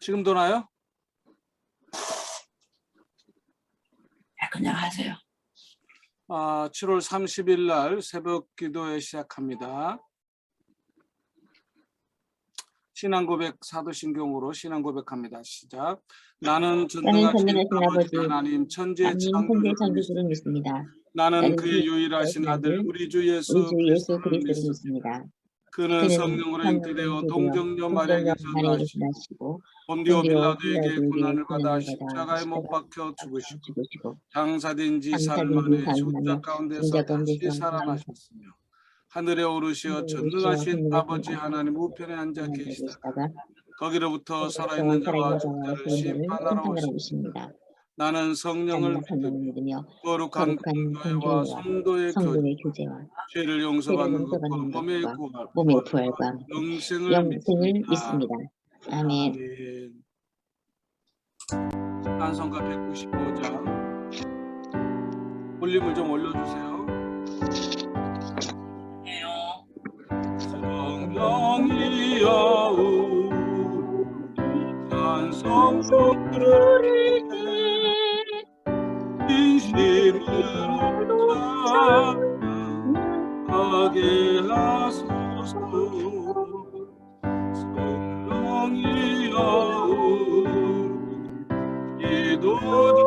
지금 도나요? 그냥 하세요. 7월 30일 날 새벽 기도회 시작합니다. 신앙고백 사도신경으로 신앙고백합니다. 시작. 나는 전능하신 아버지 하나님 천지의 창조주를 믿습니다. 나는 그의 유일하신 아들 우리 주 예수 그리스도를 믿습니다. 그는 성령으로 잉태되어 동정녀 마리아에게서 나시고 본디오 빌라도에게 고난을 받아 십자가에 못 박혀 죽으시고 장사된 지 사흘 만에 죽자 가운데서 다시 살아나셨으며 하늘에 오르시어 전능하신 아버지 하나님 우편에 앉아 계시다가 거기로부터 살아있는 자와 죽자를 심판하러 오십니다. 나는 성령을 믿으며 거룩한 공교회와 성도의 교제와 죄를 용서받는 것과 몸의 부활과 영생을 믿습니다. 아멘. 찬송가 195장 볼륨을 좀 올려주세요. 성령이여 찬송 부르리니 인심으로 하게 하소서. 성령이여 기도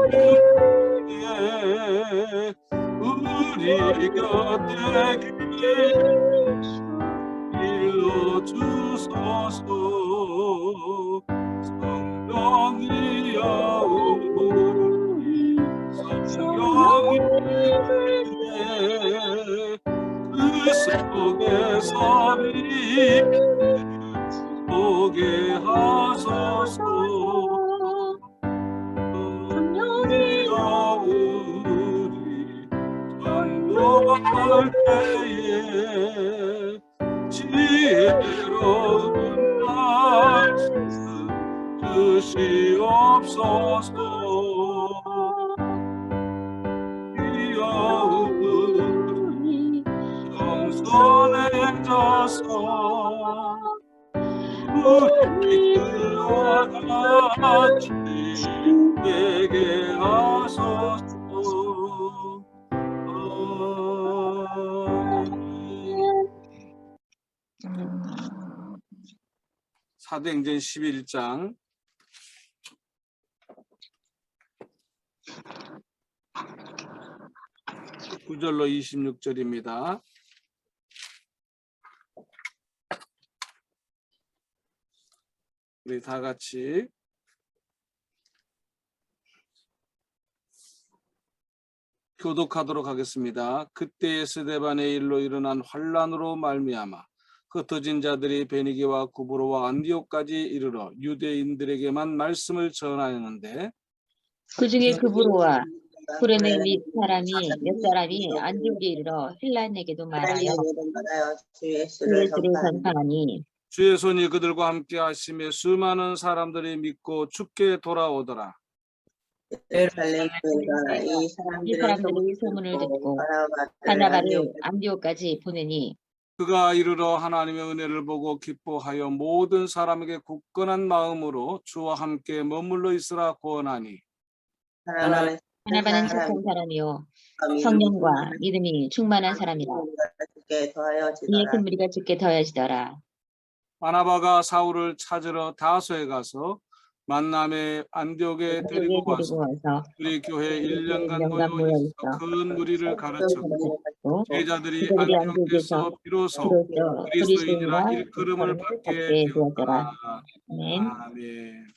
중에 우리 곁에 일러주소서. 성령이여 그 속에서 오게 하소서. 성령이여 우리 전도할 때에 지혜로운 말씀 주시옵소서. 정선해져서 우리들과 같이 되게 하소서. 사도행전 11장 9절로 26절입니다. 우리 다 같이 교독하도록 하겠습니다. 그때 스데반의 일로 일어난 환란으로 말미암아 흩어진 자들이 베니게와 구브로와 안디옥까지 이르러 유대인들에게만 말씀을 전하였는데 그 중에 구브로와 구레네 및 몇 사람이 안디옥에 이르러 헬라인에게도 말하여 주 예수를 전파하니 주의 손이 그들과 함께 하심에 수많은 사람들이 믿고 주께 돌아오더라. 이 사람들이 소문을 듣고 바나바를 안디옥까지 보내니 그가 이르러 하나님의 은혜를 보고 기뻐하여 모든 사람에게 굳건한 마음으로 주와 함께 머물러 있으라 권하니 바나바는 착한 사람이요 성령과 믿음이 충만한 사람이라. 이에 큰 무리가 주께 더하시더라. 바나바가 사울을 찾으러 다소에 가서 만남의 안디옥에 데리고 와서 우리 교회 1년간 모여 있어 큰 무리를 가르쳤고 제자들이 안디옥에서 비로소 그리스도인이라 일컬음을 받게 되었더라. 아멘.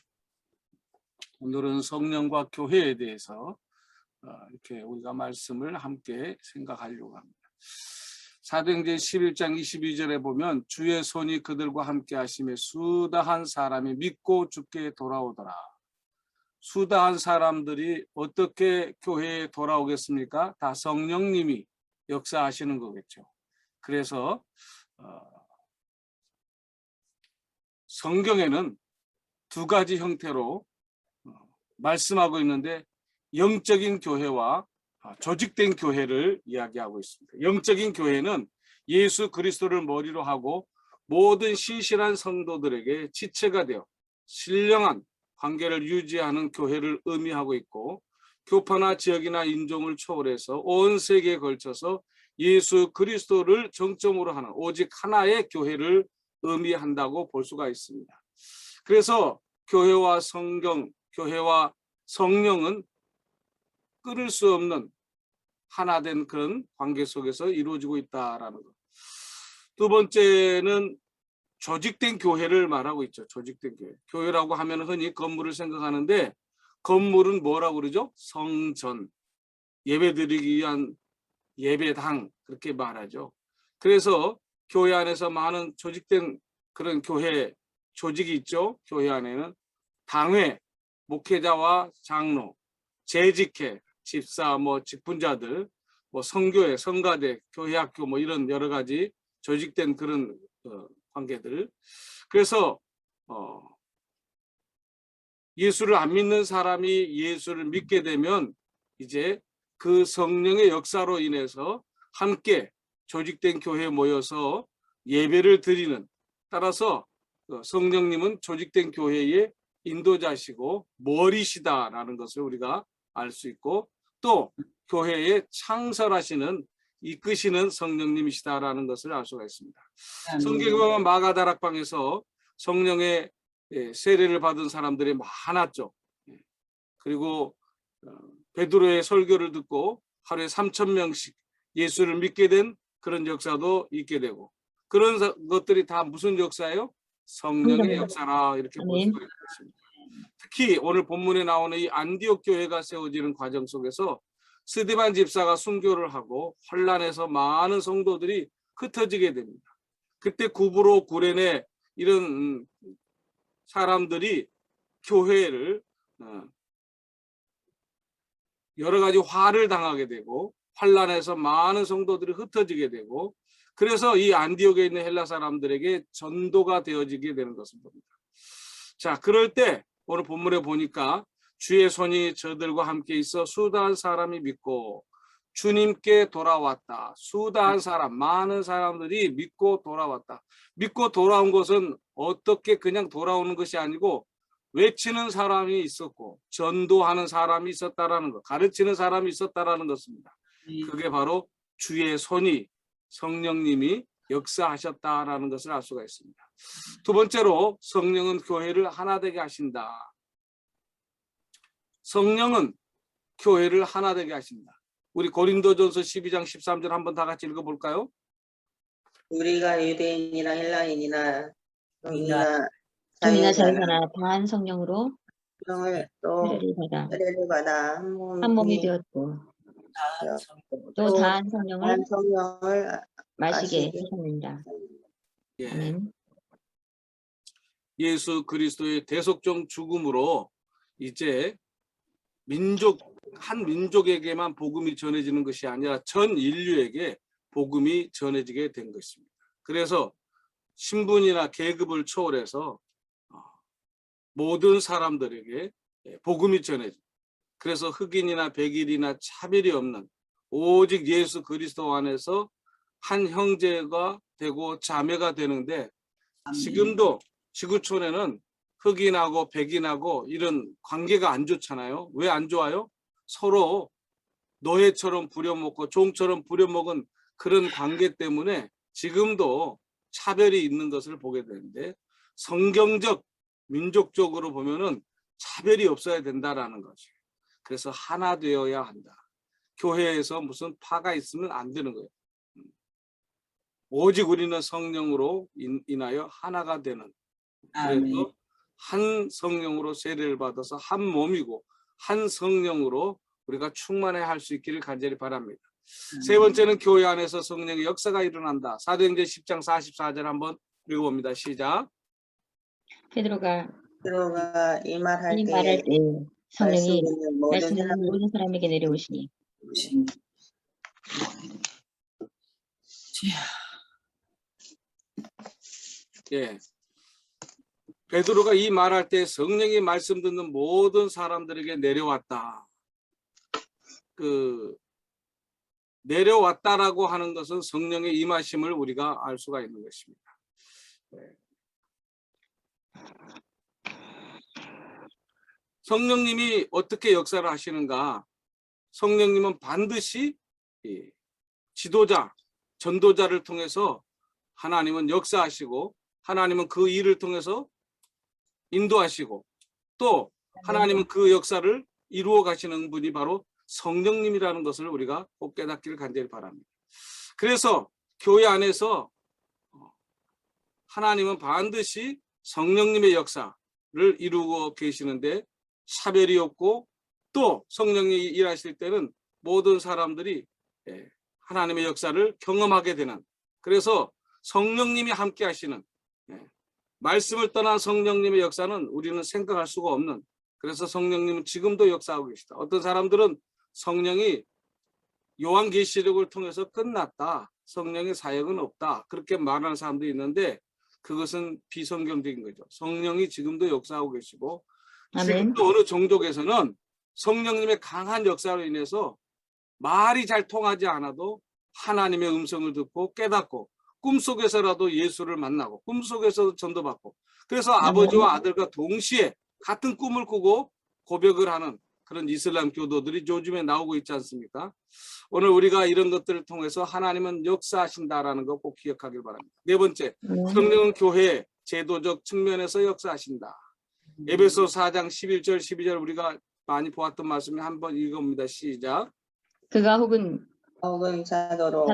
오늘은 성령과 교회에 대해서 이렇게 우리가 말씀을 함께 생각하려고 합니다. 사도행전 11장 22절에 보면 주의 손이 그들과 함께 하심에 수다한 사람이 믿고 주께 돌아오더라. 수다한 사람들이 어떻게 교회에 돌아오겠습니까? 다 성령님이 역사하시는 거겠죠. 그래서 성경에는 두 가지 형태로 말씀하고 있는데 영적인 교회와 조직된 교회를 이야기하고 있습니다. 영적인 교회는 예수 그리스도를 머리로 하고 모든 신실한 성도들에게 지체가 되어 신령한 관계를 유지하는 교회를 의미하고 있고, 교파나 지역이나 인종을 초월해서 온 세계에 걸쳐서 예수 그리스도를 정점으로 하는 오직 하나의 교회를 의미한다고 볼 수가 있습니다. 그래서 교회와 성경, 교회와 성령은 끊을 수 없는 하나된 그런 관계 속에서 이루어지고 있다라는 것. 두 번째는 조직된 교회를 말하고 있죠. 조직된 교회. 교회라고 하면 흔히 건물을 생각하는데, 건물은 뭐라고 그러죠? 성전, 예배드리기 위한 예배당, 그렇게 말하죠. 그래서 교회 안에서 많은 조직된 그런 교회 조직이 있죠. 교회 안에는 당회, 목회자와 장로, 재직회, 집사, 직분자들, 성교회, 성가대, 교회학교, 이런 여러 가지 조직된 그런 관계들. 그래서 예수를 안 믿는 사람이 예수를 믿게 되면 이제 그 성령의 역사로 인해서 함께 조직된 교회에 모여서 예배를 드리는, 따라서 성령님은 조직된 교회의 인도자시고 머리시다라는 것을 우리가 알 수 있고, 또 교회에 창설하시는, 이끄시는 성령님이시다라는 것을 알 수가 있습니다. 성경에 보면 마가다락방에서 성령의 세례를 받은 사람들이 많았죠. 그리고 베드로의 설교를 듣고 하루에 3,000명씩 예수를 믿게 된 그런 역사도 있게 되고, 그런 것들이 다 무슨 역사예요? 성령의 역사라, 이렇게 볼 수가 있습니다. 특히 오늘 본문에 나오는 이 안디옥 교회가 세워지는 과정 속에서 스데반 집사가 순교를 하고 혼란해서 많은 성도들이 흩어지게 됩니다. 그때 구브로, 구레네 이런 사람들이 교회를 여러 가지 화를 당하게 되고, 환란해서 많은 성도들이 흩어지게 되고, 그래서 이 안디옥에 있는 헬라 사람들에게 전도가 되어지게 되는 것을 봅니다. 자, 그럴 때 오늘 본문에 보니까 주의 손이 저들과 함께 있어 수다한 사람이 믿고 주님께 돌아왔다. 수다한 사람, 많은 사람들이 믿고 돌아왔다. 믿고 돌아온 것은 어떻게 그냥 돌아오는 것이 아니고 외치는 사람이 있었고 전도하는 사람이 있었다라는 것, 가르치는 사람이 있었다라는 것입니다. 그게 바로 주의 손이, 성령님이 역사하셨다라는 것을 알 수가 있습니다. 두 번째로, 성령은 교회를 하나 되게 하신다. 성령은 교회를 하나 되게 하신다. 우리 고린도전서 12장 13절 한번 다 같이 읽어볼까요? 우리가 유대인이나 헬라인이나 종이나 종이나 자유자나 다 한 성령으로 성령을 또 세례를 받아 한 몸이 되었고 또 다 한 성령을 마시게 하셨느니라. 예. 아멘. 예수 그리스도의 대속정 죽음으로 이제 한 민족에게만 복음이 전해지는 것이 아니라 전 인류에게 복음이 전해지게 된 것입니다. 그래서 신분이나 계급을 초월해서 모든 사람들에게 복음이 전해져. 그래서 흑인이나 백인이나 차별이 없는 오직 예수 그리스도 안에서 한 형제가 되고 자매가 되는데, 지금도 지구촌에는 흑인하고 백인하고 이런 관계가 안 좋잖아요. 왜 안 좋아요? 서로 노예처럼 부려먹고 종처럼 부려먹은 그런 관계 때문에 지금도 차별이 있는 것을 보게 되는데, 성경적, 민족적으로 보면은 차별이 없어야 된다라는 거죠. 그래서 하나 되어야 한다. 교회에서 무슨 파가 있으면 안 되는 거예요. 오직 우리는 성령으로 인하여 하나가 되는, 그래서 한 성령으로 세례를 받아서 한 몸이고 한 성령으로 우리가 충만해 할 수 있기를 간절히 바랍니다. 세 번째는 교회 안에서 성령의 역사가 일어난다. 사도행전 10장 44절 한번 읽어봅니다. 시작. 베드로가 이 말할 때 성령이 모든 모든 사람에게 내려오시니. 예. 베드로가 이 말할 때 성령이 말씀 듣는 모든 사람들에게 내려왔다. 내려왔다라고 하는 것은 성령의 임하심을 우리가 알 수가 있는 것입니다. 네. 성령님이 어떻게 역사를 하시는가? 성령님은 반드시 이 지도자, 전도자를 통해서 하나님은 역사하시고 하나님은 그 일을 통해서 인도하시고 또 하나님은 그 역사를 이루어 가시는 분이 바로 성령님이라는 것을 우리가 꼭 깨닫기를 간절히 바랍니다. 그래서 교회 안에서 하나님은 반드시 성령님의 역사를 이루고 계시는데 차별이 없고 또 성령이 일하실 때는 모든 사람들이 하나님의 역사를 경험하게 되는, 그래서 성령님이 함께 하시는, 말씀을 떠난 성령님의 역사는 우리는 생각할 수가 없는, 그래서 성령님은 지금도 역사하고 계시다. 어떤 사람들은 성령이 요한계시록을 통해서 끝났다, 성령의 사역은 없다, 그렇게 말하는 사람도 있는데 그것은 비성경적인 거죠. 성령이 지금도 역사하고 계시고 지금도 어느 종족에서는 성령님의 강한 역사로 인해서 말이 잘 통하지 않아도 하나님의 음성을 듣고 깨닫고 꿈속에서라도 예수를 만나고 꿈속에서도 전도받고, 그래서 아버지와 아들과 동시에 같은 꿈을 꾸고 고백을 하는 그런 이슬람 교도들이 요즘에 나오고 있지 않습니까? 오늘 우리가 이런 것들을 통해서 하나님은 역사하신다라는 거 꼭 기억하길 바랍니다. 네 번째, 성령은 교회 제도적 측면에서 역사하신다. 에베소 4장 11절 12절 우리가 많이 보았던 말씀이 한번 읽어봅니다. 시작. 그가 혹은 사도로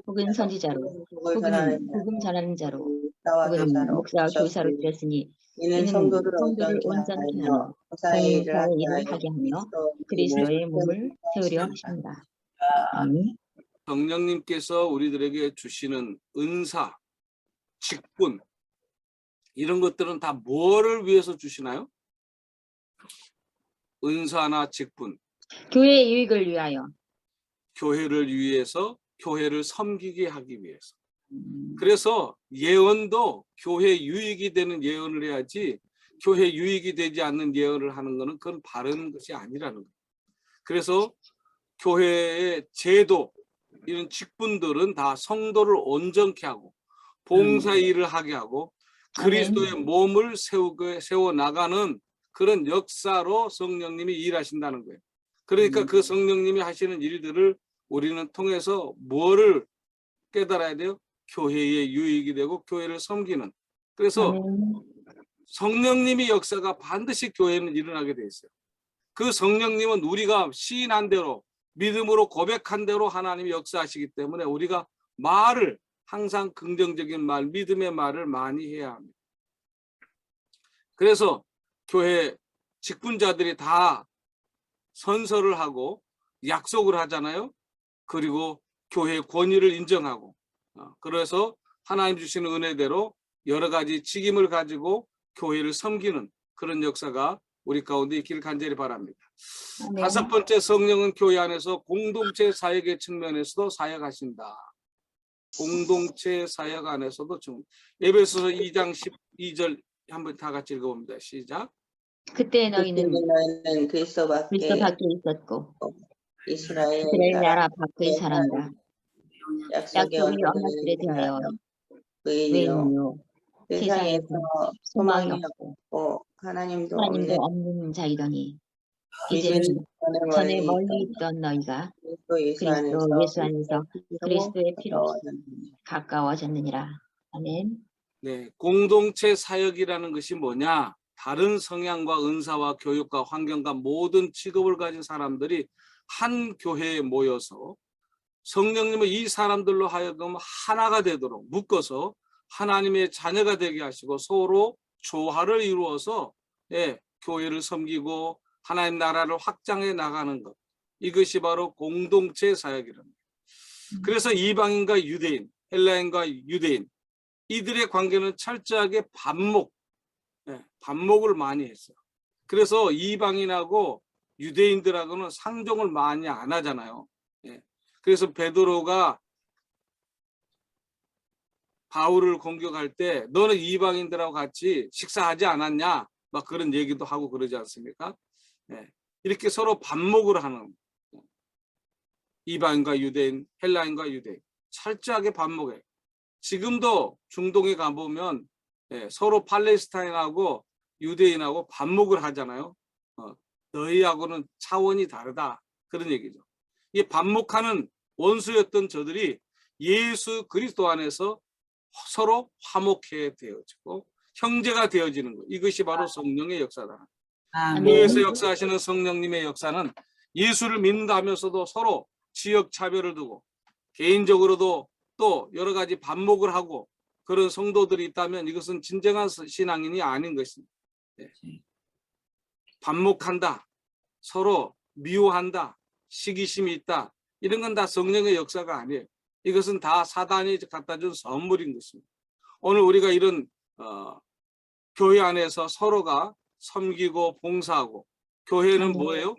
혹은 선지자로 혹은 복음 전하는 자로 혹은 목사와 교사로 되었으니 이는 성도를 온전케 하며 사회의 일을 하게 하며 그리스도의 몸을 세우려 하십니다. 성령님께서 우리들에게 주시는 은사, 직분 이런 것들은 다 뭐를 위해서 주시나요? 은사나 직분, 교회의 유익을 위하여, 교회를 위해서, 교회를 섬기게 하기 위해서. 그래서 예언도 교회 유익이 되는 예언을 해야지 교회 유익이 되지 않는 예언을 하는 것은 그건 바른 것이 아니라는 거예요. 그래서 교회의 제도, 이런 직분들은 다 성도를 온전케 하고 봉사 일을 하게 하고 그리스도의 몸을 세워나가는 그런 역사로 성령님이 일하신다는 거예요. 그러니까 그 성령님이 하시는 일들을 우리는 통해서 뭐를 깨달아야 돼요? 교회의 유익이 되고 교회를 섬기는. 그래서 성령님이 역사가 반드시 교회는 일어나게 돼 있어요. 그 성령님은 우리가 시인한 대로 믿음으로 고백한 대로 하나님이 역사하시기 때문에 우리가 말을 항상 긍정적인 말, 믿음의 말을 많이 해야 합니다. 그래서 교회 직분자들이 다 선서를 하고 약속을 하잖아요. 그리고 교회의 권위를 인정하고, 그래서 하나님 주시는 은혜대로 여러 가지 직임을 가지고 교회를 섬기는 그런 역사가 우리 가운데 있기를 간절히 바랍니다. 다섯 번째, 성령은 교회 안에서 공동체 사역의 측면에서도 사역하신다. 공동체 사역 안에서도 에베소서 2장 12절 한번 다 같이 읽어봅니다. 시작. 그때 너희는 그리스도 밖에 있었고 이스라엘 나라 밖의 사람이라. 약속이 언약들에 대하여 외인이요 세상에서 소망이 없고 하나님도 없는 자이더니 이제는 전에 멀리 있던 너희가 그리스도 예수 안에서 그리스도의 피로 가까워졌느니라. 아멘. 네, 공동체 사역이라는 것이 뭐냐? 다른 성향과 은사와 교육과 환경과 모든 직업을 가진 사람들이 한 교회에 모여서 성령님은 이 사람들로 하여금 하나가 되도록 묶어서 하나님의 자녀가 되게 하시고 서로 조화를 이루어서 교회를 섬기고 하나님 나라를 확장해 나가는 것, 이것이 바로 공동체 사역이랍니다. 그래서 이방인과 유대인, 헬라인과 유대인 이들의 관계는 철저하게 반목을 많이 했어요. 그래서 이방인하고 유대인들하고는 상종을 많이 안 하잖아요. 그래서 베드로가 바울을 공격할 때 너는 이방인들하고 같이 식사하지 않았냐? 막 그런 얘기도 하고 그러지 않습니까? 이렇게 서로 반목을 하는, 이방인과 유대인, 헬라인과 유대인 철저하게 반목해요. 지금도 중동에 가보면 서로 팔레스타인하고 유대인하고 반목을 하잖아요. 너희하고는 차원이 다르다. 그런 얘기죠. 이 반목하는 원수였던 저들이 예수 그리스도 안에서 서로 화목해 되어지고 형제가 되어지는 것. 이것이 바로 성령의 역사다. 교회에서 역사하시는 성령님의 역사는 예수를 믿는다 하면서도 서로 지역 차별을 두고 개인적으로도 또 여러 가지 반목을 하고 그런 성도들이 있다면 이것은 진정한 신앙인이 아닌 것입니다. 네. 반목한다, 서로 미워한다, 시기심이 있다, 이런 건 다 성령의 역사가 아니에요. 이것은 다 사단이 갖다 준 선물인 것입니다. 오늘 우리가 이런 교회 안에서 서로가 섬기고 봉사하고, 교회는 뭐예요?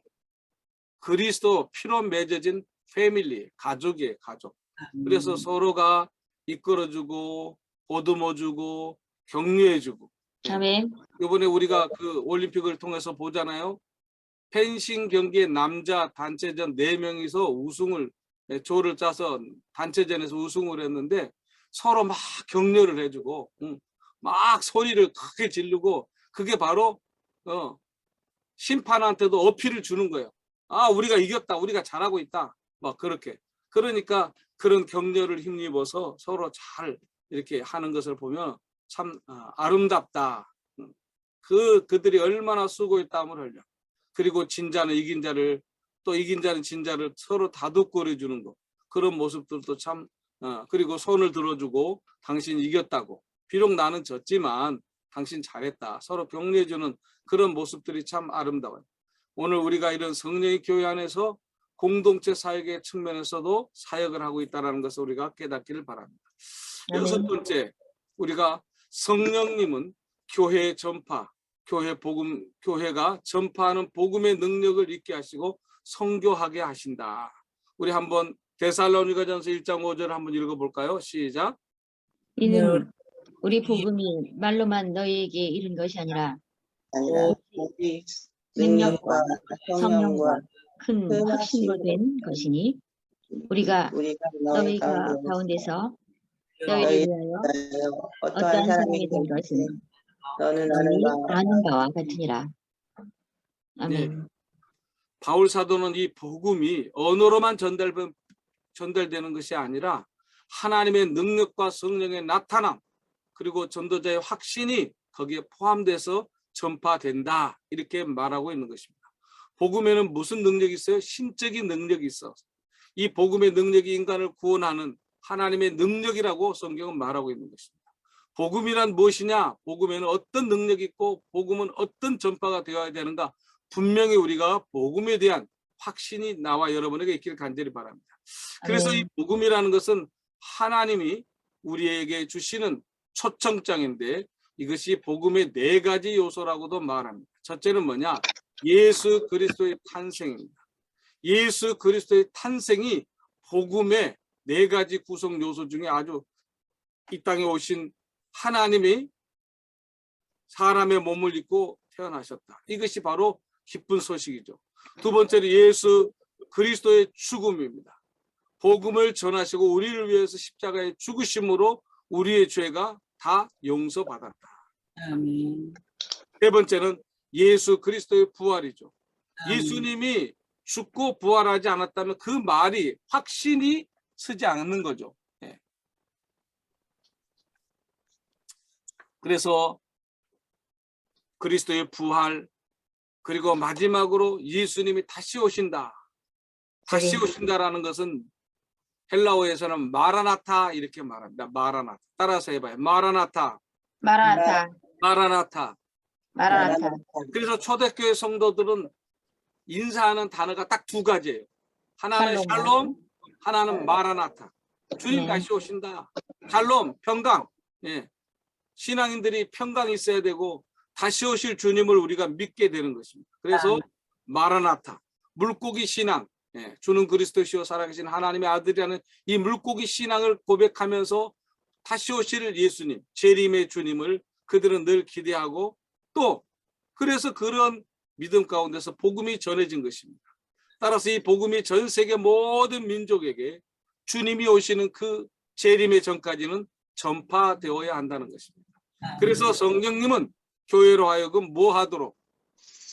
그리스도 피로 맺어진 패밀리, 가족이에요, 가족. 그래서 서로가 이끌어주고 보듬어주고 격려해주고. 아멘. 이번에 우리가 그 올림픽을 통해서 보잖아요. 펜싱 경기에 남자 단체전 4명이서 우승을, 조를 짜서 단체전에서 우승을 했는데 서로 막 격려를 해주고 막 소리를 크게 지르고, 그게 바로 심판한테도 어필을 주는 거예요. 아, 우리가 이겼다, 우리가 잘하고 있다, 막 그렇게. 그러니까 그런 격려를 힘입어서 서로 잘 이렇게 하는 것을 보면 참 아름답다. 그들이 얼마나 수고의 땀을 흘려. 그리고 진 자는 이긴 자를, 또 이긴 자는 진 자를 서로 다독거려 주는 것. 그런 모습들도 참, 그리고 손을 들어주고 당신 이겼다고. 비록 나는 졌지만 당신 잘했다. 서로 격려해 주는 그런 모습들이 참 아름다워요. 오늘 우리가 이런 성령의 교회 안에서 공동체 사역의 측면에서도 사역을 하고 있다는 것을 우리가 깨닫기를 바랍니다. 여섯 번째, 우리가 성령님은 교회 전파, 교회 복음, 교회가 전파하는 복음의 능력을 있게 하시고 선교하게 하신다. 우리 한번 데살로니가전서 1장 5절 한번 읽어볼까요? 시작. 이는 우리 복음이 말로만 너희에게 이른 것이 아니라 오직 능력과 성령과 큰 큰 확신으로 된 것이니 우리가 너희 가운데서 너희를 위하여 어떠한 사람이 된 것은 너는 너희 아는 바와 같으니라. 아멘. 바울 사도는 이 복음이 언어로만 전달되는 것이 아니라 하나님의 능력과 성령의 나타남, 그리고 전도자의 확신이 거기에 포함돼서 전파된다, 이렇게 말하고 있는 것입니다. 복음에는 무슨 능력이 있어요? 신적인 능력이 있어. 이 복음의 능력이 인간을 구원하는 하나님의 능력이라고 성경은 말하고 있는 것입니다. 복음이란 무엇이냐? 복음에는 어떤 능력이 있고 복음은 어떤 전파가 되어야 되는가? 분명히 우리가 복음에 대한 확신이 나와 여러분에게 있기를 간절히 바랍니다. 그래서 이 복음이라는 것은 하나님이 우리에게 주시는 초청장인데, 이것이 복음의 4가지 요소라고도 말합니다. 첫째는 뭐냐? 예수 그리스도의 탄생입니다. 예수 그리스도의 탄생이 복음의 4가지 구성 요소 중에 아주, 이 땅에 오신 하나님이 사람의 몸을 입고 태어나셨다. 이것이 바로 기쁜 소식이죠. 두 번째는 예수 그리스도의 죽음입니다. 복음을 전하시고 우리를 위해서 십자가에 죽으심으로 우리의 죄가 다 용서받았다. 세 번째는 예수 그리스도의 부활이죠. 예수님이 죽고 부활하지 않았다면 그 말이 확신이 서지 않는 거죠. 그래서 그리스도의 부활, 그리고 마지막으로 예수님이 다시 오신다. 다시 오신다라는 것은 헬라어에서는 마라나타 이렇게 말합니다. 마라나타. 따라서 해봐요. 마라나타. 마라나타. 마라나타. 마라나타. 그래서 초대교회 성도들은 인사하는 단어가 딱 2가지예요. 하나는 샬롬, 하나는 마라나타. 주님 다시 오신다. 샬롬, 평강. 신앙인들이 평강이 있어야 되고 다시 오실 주님을 우리가 믿게 되는 것입니다. 그래서 마라나타, 물고기 신앙, 주는 그리스도시요 살아계신 하나님의 아들이라는 이 물고기 신앙을 고백하면서 다시 오실 예수님, 재림의 주님을 그들은 늘 기대하고, 또 그래서 그런 믿음 가운데서 복음이 전해진 것입니다. 따라서 이 복음이 전 세계 모든 민족에게 주님이 오시는 그 재림의 전까지는 전파되어야 한다는 것입니다. 그래서 성령님은 교회로 하여금 뭐 하도록?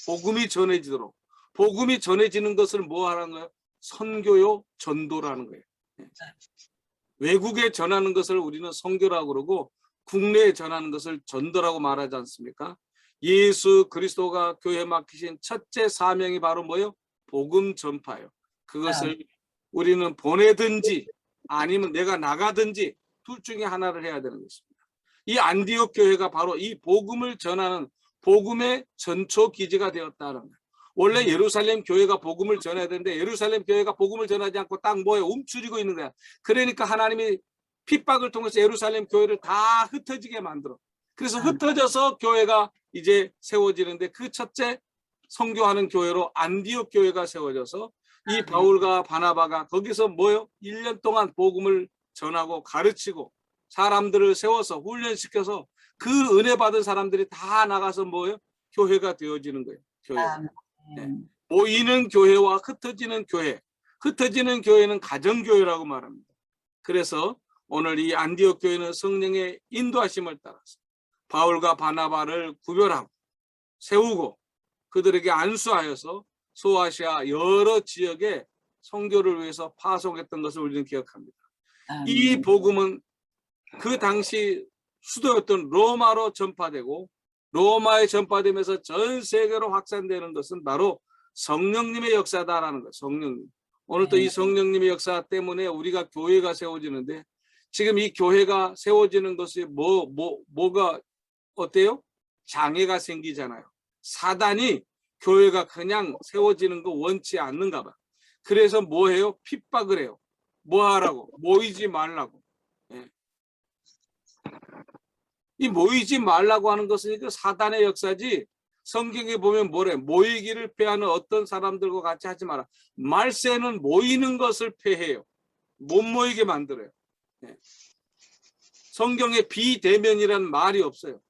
복음이 전해지도록. 복음이 전해지는 것을 뭐 하는 거예요? 선교요, 전도라는 거예요. 외국에 전하는 것을 우리는 선교라고 그러고 국내에 전하는 것을 전도라고 말하지 않습니까? 예수 그리스도가 교회에 맡기신 첫째 사명이 바로 뭐예요? 복음 전파예요. 그것을 우리는 보내든지 아니면 내가 나가든지 둘 중에 하나를 해야 되는 것입니다. 이 안디옥 교회가 바로 이 복음을 전하는 복음의 전초 기지가 되었다는 거예요. 원래 예루살렘 교회가 복음을 전해야 되는데 예루살렘 교회가 복음을 전하지 않고 딱 뭐에 움츠리고 있는 거야. 그러니까 하나님이 핍박을 통해서 예루살렘 교회를 다 흩어지게 만들어. 그래서 흩어져서 교회가 이제 세워지는데 그 첫째 선교하는 교회로 안디옥 교회가 세워져서 이 바울과 바나바가 거기서 뭐요? 1년 동안 복음을 전하고 가르치고 사람들을 세워서 훈련시켜서 그 은혜 받은 사람들이 다 나가서 뭐요? 교회가 되어지는 거예요. 교회. 네. 모이는 교회와 흩어지는 교회. 흩어지는 교회는 가정교회라고 말합니다. 그래서 오늘 이 안디옥 교회는 성령의 인도하심을 따라서 바울과 바나바를 구별하고 세우고 그들에게 안수하여서 소아시아 여러 지역에 선교를 위해서 파송했던 것을 우리는 기억합니다. 이 복음은 그 당시 수도였던 로마로 전파되고 로마에 전파되면서 전 세계로 확산되는 것은 바로 성령님의 역사다라는 거예요. 성령님. 오늘 또 이 성령님의 역사 때문에 우리가 교회가 세워지는데 지금 이 교회가 세워지는 것이 뭐가 어때요? 장애가 생기잖아요. 사단이 교회가 그냥 세워지는 거 원치 않는가 봐. 그래서 뭐 해요? 핍박을 해요. 뭐 하라고? 모이지 말라고. 예. 이 모이지 말라고 하는 것은 그 사단의 역사지 성경에 보면 뭐래? 모이기를 패하는 어떤 사람들과 같이 하지 마라. 말세는 모이는 것을 패해요. 못 모이게 만들어요. 예. 성경에 비대면이라는 말이 없어요.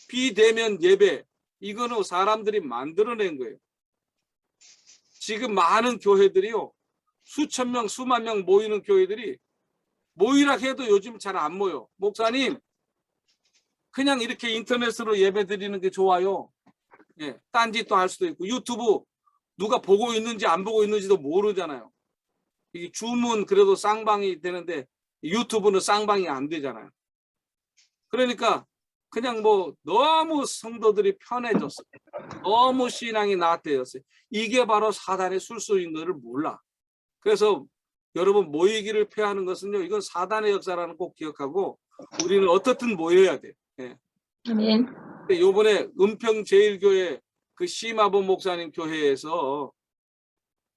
비대면 예배 이거는 사람들이 만들어낸 거예요. 지금 많은 교회들이요. 수천 명, 수만 명 모이는 교회들이 모이라 해도 요즘 잘 안 모여. 목사님 그냥 이렇게 인터넷으로 예배 드리는 게 좋아요. 예, 딴짓도 할 수도 있고 유튜브 누가 보고 있는지 안 보고 있는지도 모르잖아요. 이게 줌은 그래도 쌍방이 되는데 유튜브는 쌍방이 안 되잖아요. 그러니까 그냥 뭐 너무 성도들이 편해졌어요. 너무 신앙이 나태해졌어요. 이게 바로 사단의 술수인 것을 몰라. 그래서 여러분 모이기를 패하는 것은요. 이건 사단의 역사라는 꼭 기억하고 우리는 어떻든 모여야 돼요. 예. 아멘. 요번에 은평제일교회 그 심화범 목사님 교회에서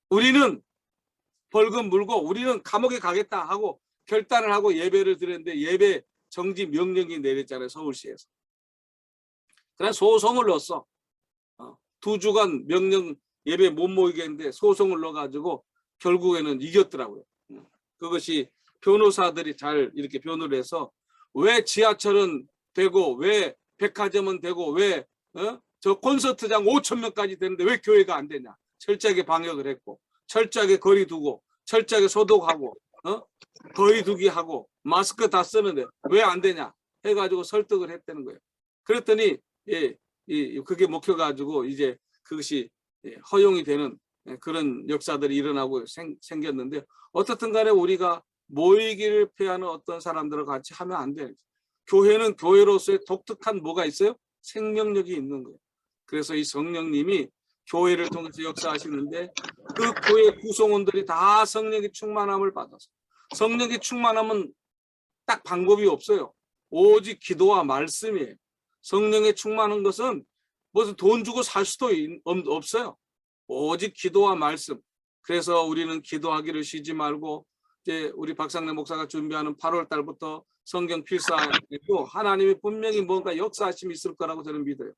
우리는 벌금 물고 우리는 감옥에 가겠다 하고 결단을 하고 예배를 드렸는데 예배 정지 명령이 내렸잖아요. 서울시에서. 그래서 소송을 넣었어. 2주간 명령 예배 못 모이게 했는데 소송을 넣어가지고 결국에는 이겼더라고요. 그것이 변호사들이 잘 이렇게 변호를 해서 왜 지하철은 되고 왜 백화점은 되고 왜 저 콘서트장 5,000명까지 되는데 왜 교회가 안 되냐. 철저하게 방역을 했고 철저하게 거리 두고 철저하게 소독하고 거리 두기 하고 마스크 다 쓰는데 왜 안 되냐 해가지고 설득을 했다는 거예요. 그랬더니 그게 먹혀가지고 이제 그것이 허용이 되는 그런 역사들이 일어나고 생겼는데 어떻든 간에 우리가 모이기를 패하는 어떤 사람들과 같이 하면 안 돼요. 교회는 교회로서의 독특한 뭐가 있어요? 생명력이 있는 거예요. 그래서 이 성령님이 교회를 통해서 역사하시는데 그 교회 구성원들이 다 성령의 충만함을 받아서 성령의 충만함은 딱 방법이 없어요. 오직 기도와 말씀이에요. 성령의 충만한 것은 무슨 돈 주고 살 수도 없어요. 오직 기도와 말씀. 그래서 우리는 기도하기를 쉬지 말고 이제 우리 박상래 목사가 준비하는 8월 달부터 성경 필사하고 하나님이 분명히 뭔가 역사하심이 있을 거라고 저는 믿어요.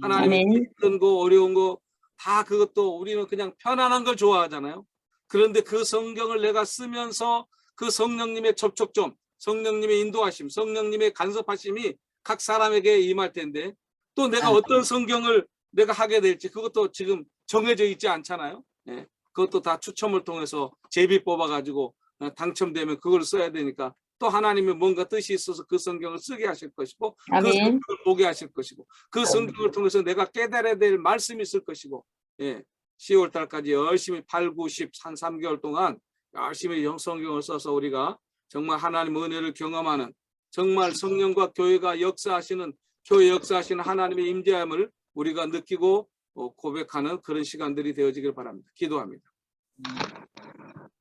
하나님이 힘든 거 어려운 거 다 그것도 우리는 그냥 편안한 걸 좋아하잖아요. 그런데 그 성경을 내가 쓰면서 그 성령님의 접촉점, 성령님의 인도하심, 성령님의 간섭하심이 각 사람에게 임할 텐데 또 내가 어떤 성경을 내가 하게 될지 그것도 지금 정해져 있지 않잖아요. 예, 그것도 다 추첨을 통해서 제비 뽑아가지고 당첨되면 그걸 써야 되니까 또 하나님이 뭔가 뜻이 있어서 그 성경을 쓰게 하실 것이고 그 아멘. 성경을 보게 하실 것이고 그 성경을 통해서 내가 깨달아야 될 말씀이 있을 것이고 10월 달까지 열심히 8, 9, 10, 3개월 동안 열심히 성경을 써서 우리가 정말 하나님 은혜를 경험하는 정말 성령과 교회가 역사하시는 교회 역사하시는 하나님의 임재함을 우리가 느끼고 고백하는 그런 시간들이 되어지길 바랍니다. 기도합니다.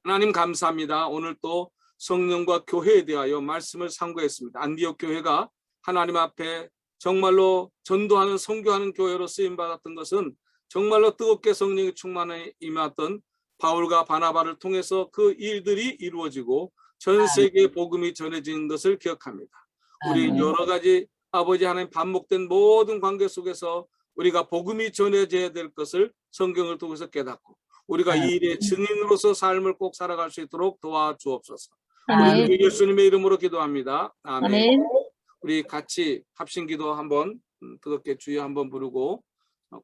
하나님 감사합니다. 오늘 또 성령과 교회에 대하여 말씀을 상고했습니다. 안디옥 교회가 하나님 앞에 정말로 전도하는 선교하는 교회로 쓰임받았던 것은 정말로 뜨겁게 성령이 충만해 임했던 바울과 바나바를 통해서 그 일들이 이루어지고 전 세계에 복음이 전해지는 것을 기억합니다. 우리 여러 가지 아버지 하나님 반복된 모든 관계 속에서 우리가 복음이 전해져야 될 것을 성경을 통해서 깨닫고 우리가 이 일의 증인으로서 삶을 꼭 살아갈 수 있도록 도와주옵소서. 우리 예수님의 이름으로 기도합니다. 아멘. 아멘. 우리 같이 합심기도 한번 뜨겁게 주여 한번 부르고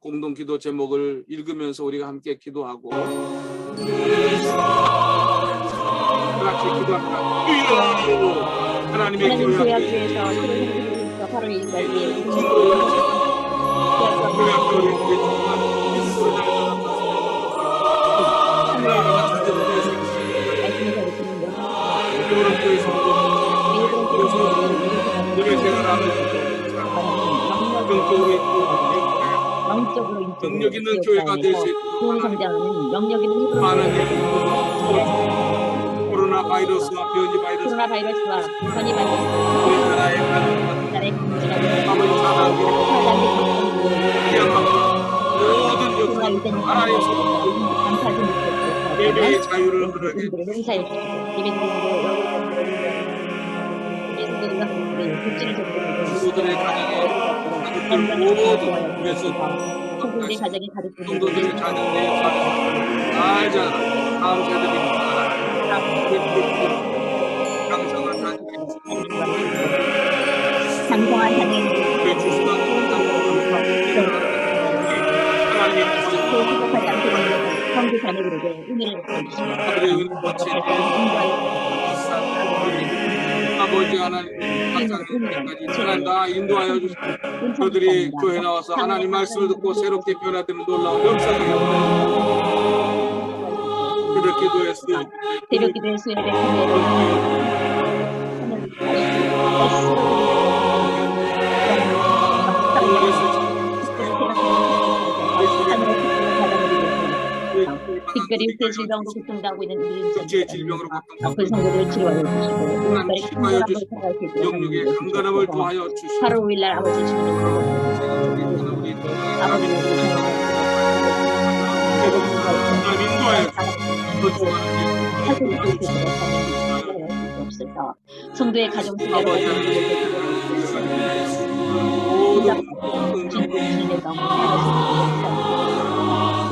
공동 기도 제목을 읽으면서 우리가 함께 기도하고 같이 기도합니다. 주여 하나님의 교회 앞에서 바로 이까지 능력 있는 교회가 될 수 있도록 좋은 성장하는 영역 있는 많은 코로나 바이러스와 변이 바이러스와 변이 우리나라의 아버지 사랑이 모든 역사 하나님 예배의 자유를 흔들게 친구들의 가정에 모든 그래서 친구들의 가정에 가족들이 성도들의 자녀의 잘 자라 다음 세대들이 강성한 자녀의 장성한 자녀의 성도 자녀들에게 은혜를 베풀어주시며 아버지 하나님 박사님까지 다 인도하여 주시고 저들이 교회 나와서 하나님 말씀을 듣고 새롭게 변화되는 놀라운 역사가 새벽 기도의 수요 새벽 기도의 수요일에 특별히 육체 질병으로 고통당하고 있는 육체 질병으로 고통당하고 그 성도들을 치료하여 주시고 영육의 강건함을 더하여 주시고 8월 5일 날 아버지 주님의 아버지를 인도하여 주옵소서. 성도의 가정 속에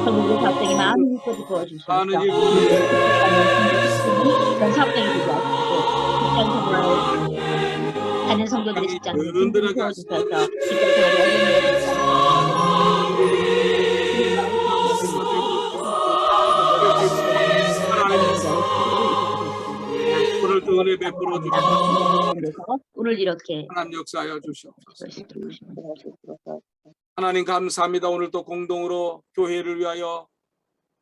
성도의 갑자기 마음이 기뻐지 부어주시옵소서. 사업장에 기도하시고 다른 성도들의 직장을 도와주셔서 오늘도 은혜 베풀어 주시옵소서. 오늘 이렇게 하나님 역사하여 주시옵소서. 하나님 감사합니다. 오늘도 공동으로 교회를 위하여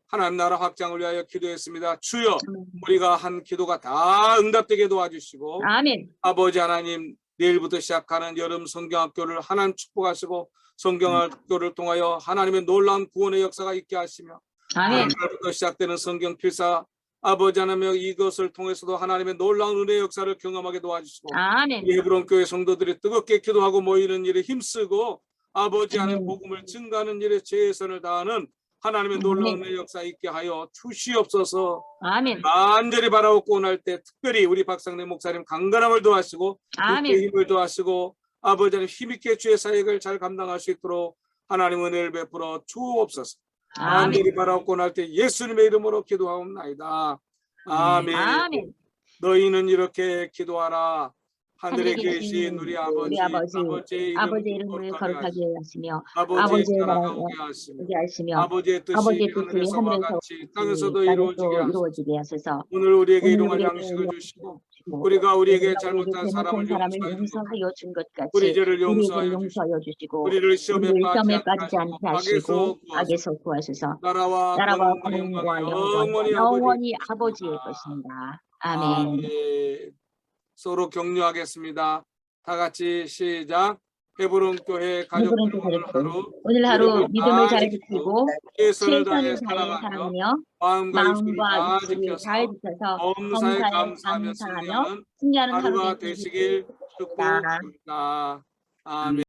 하나님 나라 확장을 위하여 기도했습니다. 주여 우리가 한 기도가 다 응답되게 도와주시고 아멘. 아버지 하나님 내일부터 시작하는 여름 성경학교를 하나님 축복하시고 성경학교를 통하여 하나님의 놀라운 구원의 역사가 있게 하시며 아멘. 오늘부터 시작되는 성경 필사 아버지 하나님 이것을 통해서도 하나님의 놀라운 은혜의 역사를 경험하게 도와주시고 아멘. 예브론 교회 성도들이 뜨겁게 기도하고 모이는 일에 힘쓰고 아버지 하나님 복음을 증가하는 일에 최선을 다하는 하나님의 놀라운 은혜의 역사 있게 하여 주시옵소서. 아멘. 간절히 바라옵고 원할 때 특별히 우리 박상래 목사님 강건함을 도와주시고 아멘. 힘을 도와주시고 아버지 하나님 힘있게 주의 사역을 잘 감당할 수 있도록 하나님 은혜를 베풀어 주옵소서. 간절히 바라옵고 원할 때 예수님의 이름으로 기도하옵나이다. 아멘. 아멘. 너희는 이렇게 기도하라. 하늘에 계신 우리 아버지, 아버지의 이름을 거룩하게 하시며 아버지의 나라가 오게 하시며 아버지의 뜻이 하늘에서와 같이 땅에서도 이루어지게 하소서. 오늘 우리에게 일용할 양식을 주시고 우리가 우리에게 우리가 잘못한 사람을 사람을 용서해 준 것 용서하여 준 것 같이 우리 죄를 우리에게 용서하여 주시고 용서하여 주시고 우리를 시험에 우리를 빠지지 시험에 않게 빠지지 하시고 않게 하시고 악에서 구하소서. 악에서 구하소서. 나라와 나라와 권능과 권능과 영광이 영광이 영원히 영원히 아버지의 것입니다. 것입니다. 아멘. 아멘. 서로 격려하겠습니다. 다 같이 시작. 헤브론 교회 가족들 헤브론 교회 오늘 가족들, 하루 오늘 하루 믿음을 잘 지키고 지키고 최선을 다해 최선을 다해 살아가며 살아가며 마음과 육신을 마음과 다 육신을 잘 지켜서 지켜서 범사에 범사에 감사하며 감사하며 승리하는 승리하는 하루 하루가 되시길 되시길 축복합니다. 축복합니다. 아멘.